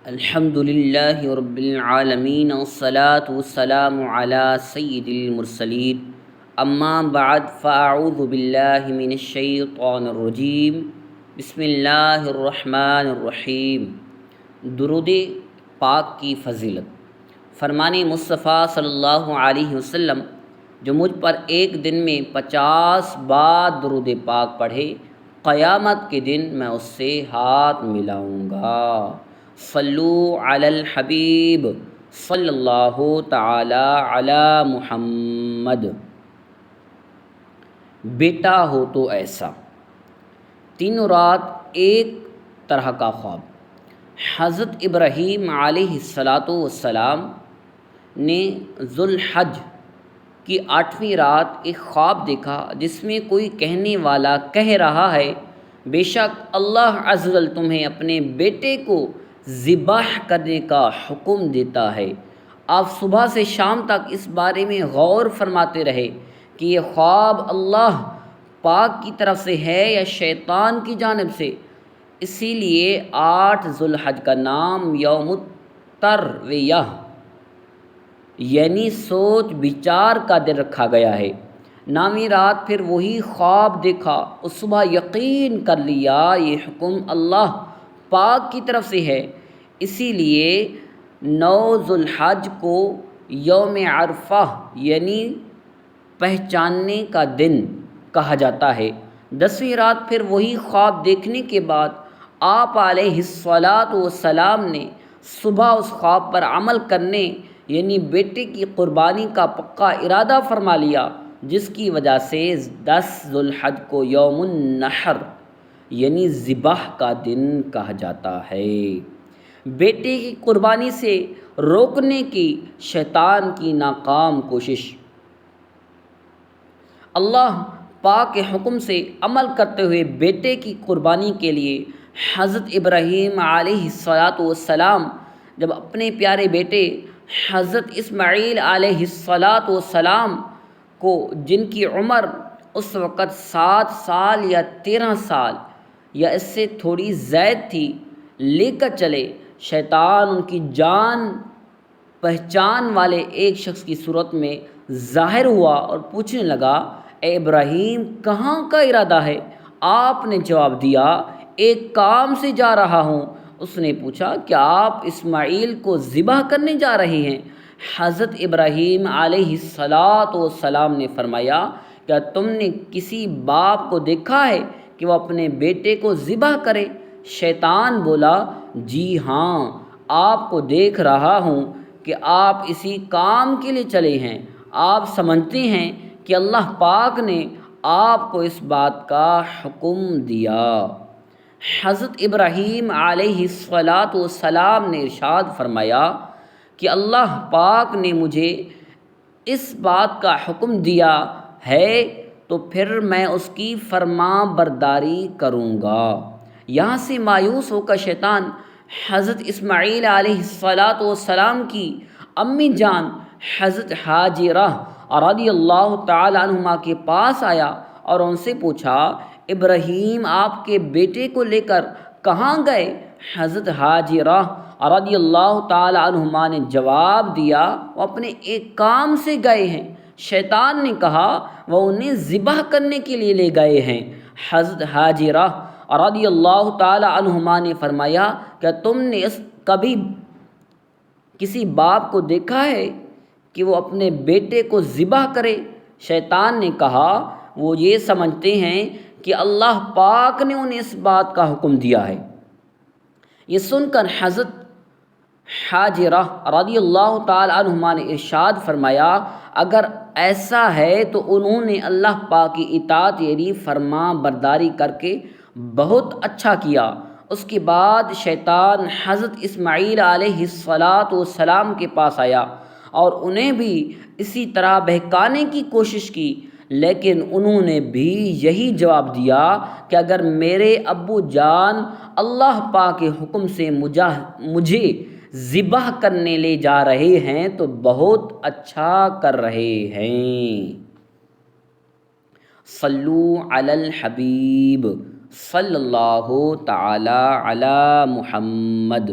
الحمد للہ رب العالمین والصلاة والسلام علی سید المرسلین اما بعد فاعوذ باللہ من الشیطان الرجیم بسم اللہ الرحمن الرحیم۔ درود پاک کی فضیلت۔ فرمان مصطفیٰ صلی اللہ علیہ وسلم، جو مجھ پر ایک دن میں 50 بار درود پاک پڑھے، قیامت کے دن میں اس سے ہاتھ ملاؤں گا۔ صلو علی الحبیب صلی اللہ تعالی علی محمد۔ بیٹا ہو تو ایسا۔ تینوں رات ایک طرح کا خواب۔ حضرت ابراہیم علیہ السلام نے ذوالحج کی 8ویں رات ایک خواب دیکھا جس میں کوئی کہنے والا کہہ رہا ہے، بے شک اللہ عز و جل تمہیں اپنے بیٹے کو ذبح کرنے کا حکم دیتا ہے۔ آپ صبح سے شام تک اس بارے میں غور فرماتے رہے کہ یہ خواب اللہ پاک کی طرف سے ہے یا شیطان کی جانب سے۔ اسی لیے 8 ذوالحج کا نام یوم الترویہ یعنی سوچ بچار کا دن رکھا گیا ہے۔ 9ویں رات پھر وہی خواب دیکھا، اس صبح یقین کر لیا یہ حکم اللہ پاک کی طرف سے ہے۔ اسی لیے 9 ذوالحج کو یوم عرفہ یعنی پہچاننے کا دن کہا جاتا ہے۔ 10ویں رات پھر وہی خواب دیکھنے کے بعد آپ علیہ السلام نے صبح اس خواب پر عمل کرنے یعنی بیٹے کی قربانی کا پکا ارادہ فرما لیا، جس کی وجہ سے 10 ذوالحج کو یوم النحر یعنی ذبح کا دن کہا جاتا ہے۔ بیٹے کی قربانی سے روکنے کی شیطان کی ناکام کوشش۔ اللہ پاک کے حکم سے عمل کرتے ہوئے بیٹے کی قربانی کے لیے حضرت ابراہیم علیہ السلام جب اپنے پیارے بیٹے حضرت اسماعیل علیہ السلام کو، جن کی عمر اس وقت 7 سال یا 13 سال یا اس سے تھوڑی زائد تھی، لے کر چلے، شیطان ان کی جان پہچان والے ایک شخص کی صورت میں ظاہر ہوا اور پوچھنے لگا، اے ابراہیم کہاں کا ارادہ ہے؟ آپ نے جواب دیا، ایک کام سے جا رہا ہوں۔ اس نے پوچھا، کیا آپ اسماعیل کو ذبح کرنے جا رہے ہیں؟ حضرت ابراہیم علیہ السلام نے فرمایا، کیا تم نے کسی باپ کو دیکھا ہے کہ وہ اپنے بیٹے کو ذبح کرے؟ شیطان بولا، جی ہاں، آپ کو دیکھ رہا ہوں کہ آپ اسی کام کے لیے چلے ہیں۔ آپ سمجھتے ہیں کہ اللہ پاک نے آپ کو اس بات کا حکم دیا۔ حضرت ابراہیم علیہ السلام نے ارشاد فرمایا کہ اللہ پاک نے مجھے اس بات کا حکم دیا ہے تو پھر میں اس کی فرما برداری کروں گا۔ یہاں سے مایوس ہو کر شیطان حضرت اسماعیل علیہ السلام کی امی جان حضرت حاجرہ رضی اللہ تعالی عنہما کے پاس آیا اور ان سے پوچھا، ابراہیم آپ کے بیٹے کو لے کر کہاں گئے؟ حضرت حاجرہ رضی اللہ تعالی عنہما نے جواب دیا، وہ اپنے ایک کام سے گئے ہیں۔ شیطان نے کہا وہ انہیں ذبح کرنے کے لیے لے گئے ہیں۔ حضرت حاجرہ رضی اللہ تعالی عنہما نے فرمایا، کیا تم نے کبھی کسی باپ کو دیکھا ہے کہ وہ اپنے بیٹے کو ذبح کرے؟ شیطان نے کہا، وہ یہ سمجھتے ہیں کہ اللہ پاک نے انہیں اس بات کا حکم دیا ہے۔ یہ سن کر حضرت حاجرہ رضی اللہ تعالی عنہما نے ارشاد فرمایا، اگر ایسا ہے تو انہوں نے اللہ پاک کی اطاعت یعنی فرما برداری کر کے بہت اچھا کیا۔ اس کے بعد شیطان حضرت اسماعیل علیہ السلام کے پاس آیا اور انہیں بھی اسی طرح بہکانے کی کوشش کی، لیکن انہوں نے بھی یہی جواب دیا کہ اگر میرے ابو جان اللہ پاک کے حکم سے مجھے ذبح کرنے لے جا رہے ہیں تو بہت اچھا کر رہے ہیں۔ صلو علی الحبیب صلی اللہ تعالی علی محمد۔